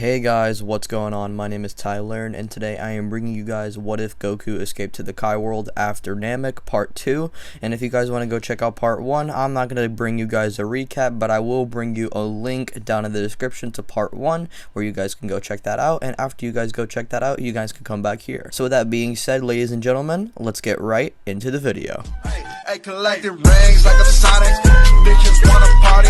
Hey guys, what's going on? My name is Tyler, and today I am bringing you guys What If Goku Escaped to the Kai World After NAMEK Part 2. And if you guys want to go check out Part 1, I'm not going to bring you guys a recap, but I will bring you a link down in the description to Part 1, where you guys can go check that out. And after you guys go check that out, you guys can come back here. So with that being said, ladies and gentlemen, let's get right into the video. Hey, collecting rings like a Sonic. Bitches wanna party.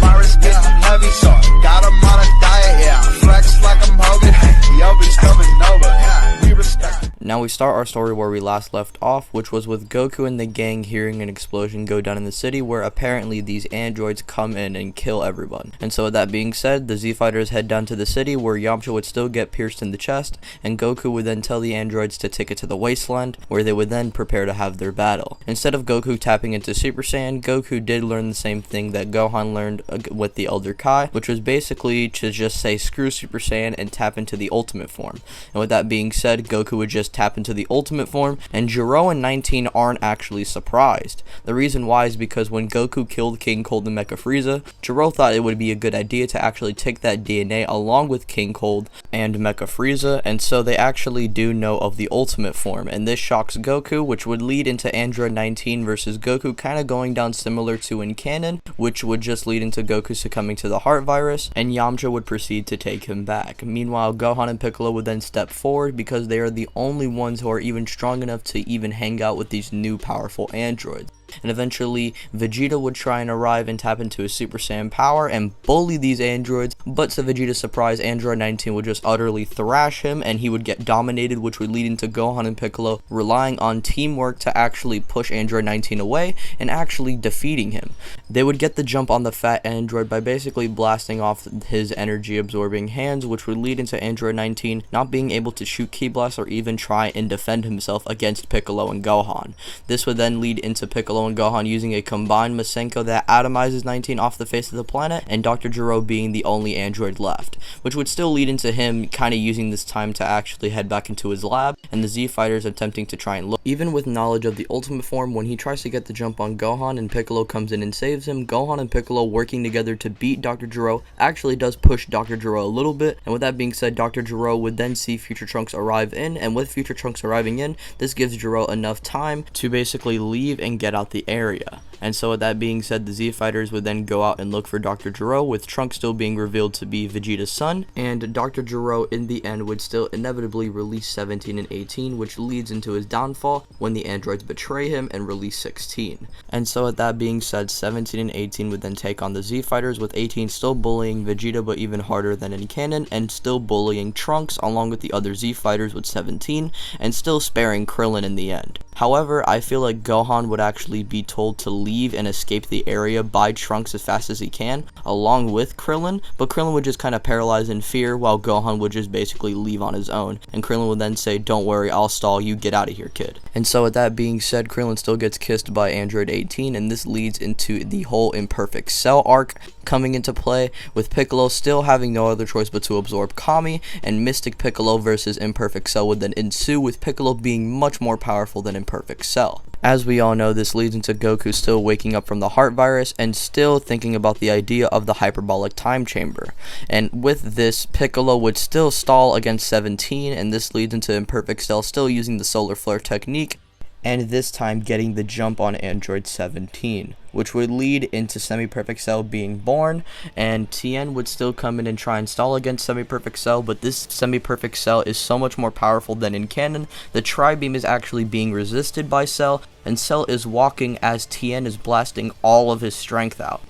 Virus getting heavy, so got 'em on a diet, yeah. Flex like I'm Hogan. Yo, bitch coming over. Yeah, we respect. Now we start our story where we last left off, which was with Goku and the gang hearing an explosion go down in the city where apparently these androids come in and kill everyone. And so with that being said, the Z Fighters head down to the city where Yamcha would still get pierced in the chest, and Goku would then tell the androids to take it to the wasteland, where they would then prepare to have their battle. Instead of Goku tapping into Super Saiyan, Goku did learn the same thing that Gohan learned with the Elder Kai, which was basically to just say screw Super Saiyan and tap into the ultimate form. And with that being said, Goku would just tap into the ultimate form, and Gero and 19 aren't actually surprised. The reason why is because when Goku killed King Cold and Mecha Frieza, Gero thought it would be a good idea to actually take that DNA along with King Cold and Mecha Frieza, and so they actually do know of the ultimate form, and this shocks Goku, which would lead into Android 19 versus Goku kind of going down similar to in canon, which would just lead into Goku succumbing to the heart virus, and Yamcha would proceed to take him back. Meanwhile, Gohan and Piccolo would then step forward because they are the only ones who are even strong enough to even hang out with these new powerful androids. And eventually, Vegeta would try and arrive and tap into his Super Saiyan power and bully these androids, but to Vegeta's surprise, Android 19 would just utterly thrash him and he would get dominated, which would lead into Gohan and Piccolo relying on teamwork to actually push Android 19 away and actually defeating him. They would get the jump on the fat android by basically blasting off his energy absorbing hands, which would lead into Android 19 not being able to shoot Ki Blasts or even try and defend himself against Piccolo and Gohan. This would then lead into Piccolo and Gohan using a combined Masenko that atomizes 19 off the face of the planet, and dr.gero being the only android left, which would still lead into him kind of using this time to actually head back into his lab, and the Z Fighters attempting to try and look. Even with knowledge of the ultimate form, when he tries to get the jump on Gohan and Piccolo comes in and saves him, Gohan and Piccolo working together to beat dr.gero actually does push dr.gero a little bit, and with that being said, dr.gero would then see Future Trunks arrive in, and with Future Trunks arriving in, this gives Gero enough time to basically leave and get out the area. And so with that being said, the Z Fighters would then go out and look for dr.gero, with Trunks still being revealed to be Vegeta's son, and dr.gero in the end would still inevitably release 17 and 18, which leads into his downfall when the androids betray him and release 16. And so with that being said, 17 and 18 would then take on the Z Fighters, with 18 still bullying Vegeta but even harder than in canon, and still bullying Trunks along with the other Z Fighters with 17, and still sparing Krillin in the end. However, I feel like Gohan would actually be told to leave and escape the area by Trunks as fast as he can, along with Krillin, but Krillin would just kind of paralyze in fear, while Gohan would just basically leave on his own, and Krillin would then say, "Don't worry, I'll stall you, get out of here, kid." And so with that being said, Krillin still gets kissed by Android 18, and this leads into the whole Imperfect Cell arc coming into play, with Piccolo still having no other choice but to absorb Kami, and Mystic Piccolo versus Imperfect Cell would then ensue, with Piccolo being much more powerful than Imperfect Cell. As we all know, this leads into Goku still waking up from the heart virus and still thinking about the idea of the hyperbolic time chamber. And with this, Piccolo would still stall against 17, and this leads into Imperfect Cell still using the solar flare technique, and this time getting the jump on Android 17, which would lead into Semi-Perfect Cell being born, and Tien would still come in and try and stall against Semi-Perfect Cell, but this Semi-Perfect Cell is so much more powerful than in canon. The Tri-Beam is actually being resisted by Cell, and Cell is walking as Tien is blasting all of his strength out.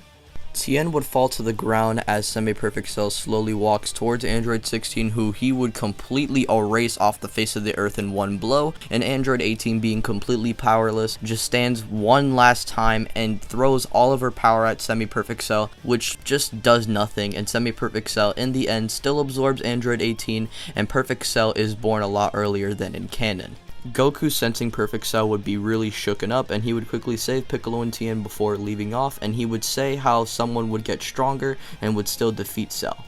Tien would fall to the ground as Semi-Perfect Cell slowly walks towards Android 16, who he would completely erase off the face of the earth in one blow, and Android 18, being completely powerless, just stands one last time and throws all of her power at Semi-Perfect Cell, which just does nothing, and Semi-Perfect Cell in the end still absorbs Android 18, and Perfect Cell is born a lot earlier than in canon. Goku, sensing Perfect Cell would be really shooken up, and he would quickly save Piccolo and Tien before leaving off, and he would say how someone would get stronger and would still defeat Cell.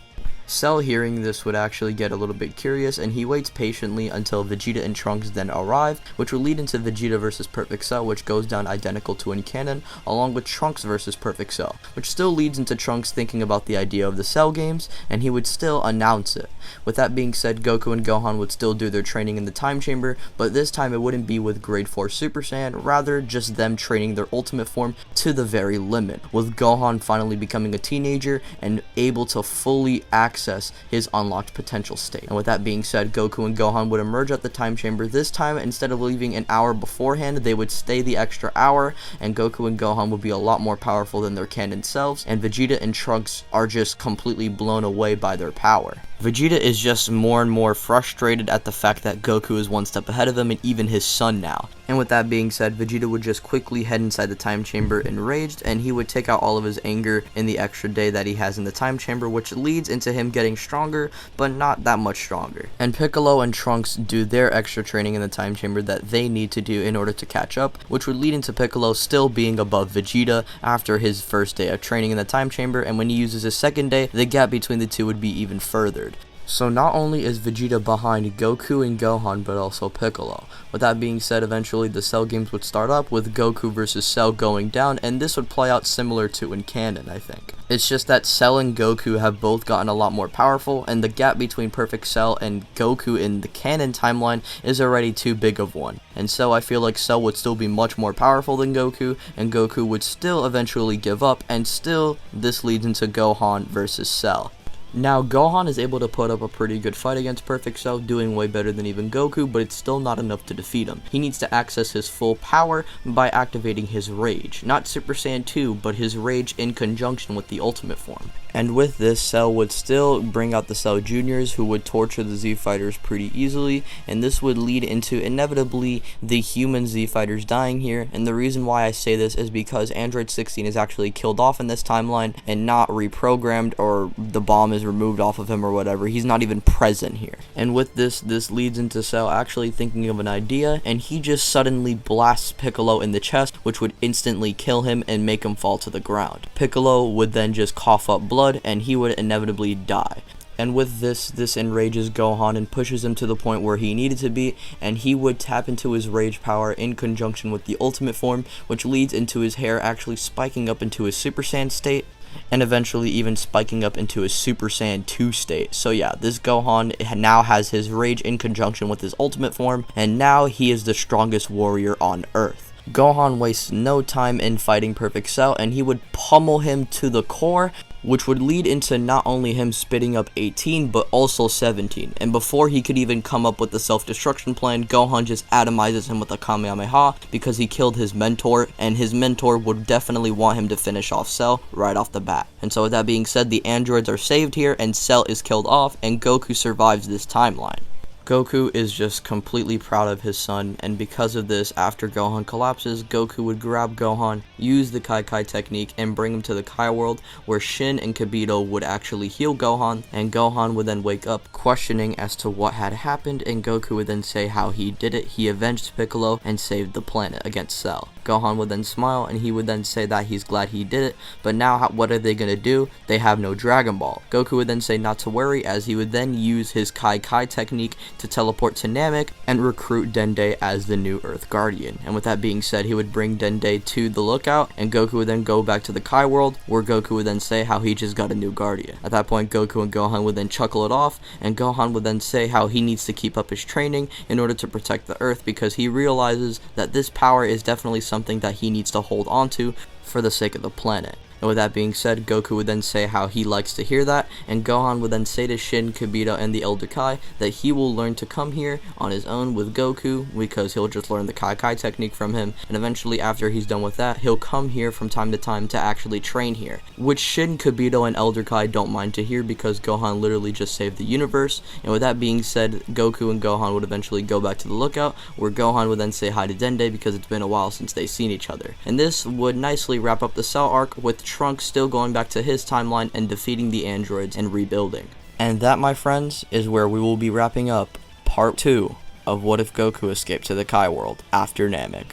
Cell, hearing this, would actually get a little bit curious, and he waits patiently until Vegeta and Trunks then arrive, which will lead into Vegeta vs Perfect Cell, which goes down identical to in canon, along with Trunks vs Perfect Cell, which still leads into Trunks thinking about the idea of the Cell games, and he would still announce it. With that being said, Goku and Gohan would still do their training in the time chamber, but this time it wouldn't be with grade 4 Super Saiyan, rather just them training their ultimate form to the very limit, with Gohan finally becoming a teenager and able to fully access his unlocked potential state. And with that being said, Goku and Gohan would emerge at the time chamber. This time, instead of leaving an hour beforehand, they would stay the extra hour, and Goku and Gohan would be a lot more powerful than their canon selves, and Vegeta and Trunks are just completely blown away by their power. Vegeta is just more and more frustrated at the fact that Goku is one step ahead of him and even his son now. And with that being said, Vegeta would just quickly head inside the time chamber enraged, and he would take out all of his anger in the extra day that he has in the time chamber, which leads into him getting stronger, but not that much stronger. And Piccolo and Trunks do their extra training in the time chamber that they need to do in order to catch up, which would lead into Piccolo still being above Vegeta after his first day of training in the time chamber, and when he uses his second day, the gap between the two would be even furthered. So not only is Vegeta behind Goku and Gohan, but also Piccolo. With that being said, eventually the Cell games would start up with Goku versus Cell going down, and this would play out similar to in canon, I think. It's just that Cell and Goku have both gotten a lot more powerful, and the gap between Perfect Cell and Goku in the canon timeline is already too big of one. And so I feel like Cell would still be much more powerful than Goku, and Goku would still eventually give up, and still this leads into Gohan versus Cell. Now, Gohan is able to put up a pretty good fight against Perfect Cell, doing way better than even Goku, but it's still not enough to defeat him. He needs to access his full power by activating his Rage. Not Super Saiyan 2, but his Rage in conjunction with the Ultimate form. And with this, Cell would still bring out the Cell Juniors, who would torture the Z Fighters pretty easily, and this would lead into inevitably the human Z Fighters dying here. And the reason why I say this is because Android 16 is actually killed off in this timeline and not reprogrammed, or the bomb is removed off of him or whatever. He's not even present here. And with this leads into Cell actually thinking of an idea, and he just suddenly blasts Piccolo in the chest, which would instantly kill him and make him fall to the ground. Piccolo would then just cough up blood, and he would inevitably die. And with this enrages Gohan and pushes him to the point where he needed to be, and he would tap into his rage power in conjunction with the ultimate form, which leads into his hair actually spiking up into his Super Saiyan state, and eventually even spiking up into his Super Saiyan 2 state. So yeah, this Gohan now has his rage in conjunction with his ultimate form, and now he is the strongest warrior on Earth. Gohan wastes no time in fighting Perfect Cell, and he would pummel him to the core, which would lead into not only him spitting up 18, but also 17. And before he could even come up with the self-destruction plan, Gohan just atomizes him with a Kamehameha because he killed his mentor, and his mentor would definitely want him to finish off Cell right off the bat. And so with that being said, the androids are saved here, and Cell is killed off, and Goku survives this timeline. Goku is just completely proud of his son, and because of this, after Gohan collapses, Goku would grab Gohan, use the Kai Kai technique, and bring him to the Kai world, where Shin and Kibito would actually heal Gohan, and Gohan would then wake up questioning as to what had happened, and Goku would then say how he did it. He avenged Piccolo and saved the planet against Cell. Gohan would then smile, and he would then say that he's glad he did it, but now what are they gonna do? They have no Dragon Ball. Goku would then say not to worry, as he would then use his Kai Kai technique to teleport to NAMEK and recruit Dende as the new Earth Guardian. And with that being said, he would bring Dende to the lookout, and Goku would then go back to the Kai world, where Goku would then say how he just got a new Guardian. At that point, Goku and Gohan would then chuckle it off, and Gohan would then say how he needs to keep up his training in order to protect the Earth, because he realizes that this power is definitely something that he needs to hold on to for the sake of the planet. And with that being said, Goku would then say how he likes to hear that, and Gohan would then say to Shin, Kibito, and the Elder Kai that he will learn to come here on his own with Goku, because he'll just learn the Kai Kai technique from him, and eventually after he's done with that, he'll come here from time to time to actually train here, which Shin, Kibito, and Elder Kai don't mind to hear, because Gohan literally just saved the universe. And with that being said, Goku and Gohan would eventually go back to the lookout, where Gohan would then say hi to Dende, because it's been a while since they've seen each other. And this would nicely wrap up the Cell arc, with Trunks still going back to his timeline and defeating the androids and rebuilding. And that, my friends, is where we will be wrapping up part 2 of What If Goku Escaped to the Kai World after Namek.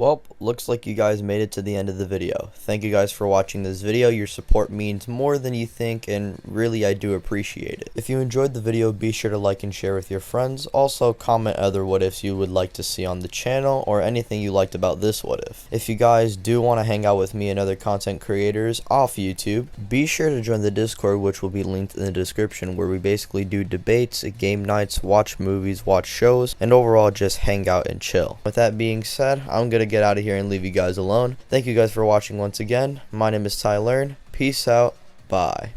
Well, looks like you guys made it to the end of the video. Thank you guys for watching this video. Your support means more than you think, and really I do appreciate it. If you enjoyed the video, be sure to like and share with your friends. Also, comment other what ifs you would like to see on the channel, or anything you liked about this what if. If you guys do want to hang out with me and other content creators off YouTube, be sure to join the Discord, which will be linked in the description, where we basically do debates, game nights, watch movies, watch shows, and overall just hang out and chill. With that being said, I'm gonna get out of here and leave you guys alone. Thank you guys for watching once again. My name is Tyler. Peace out. Bye.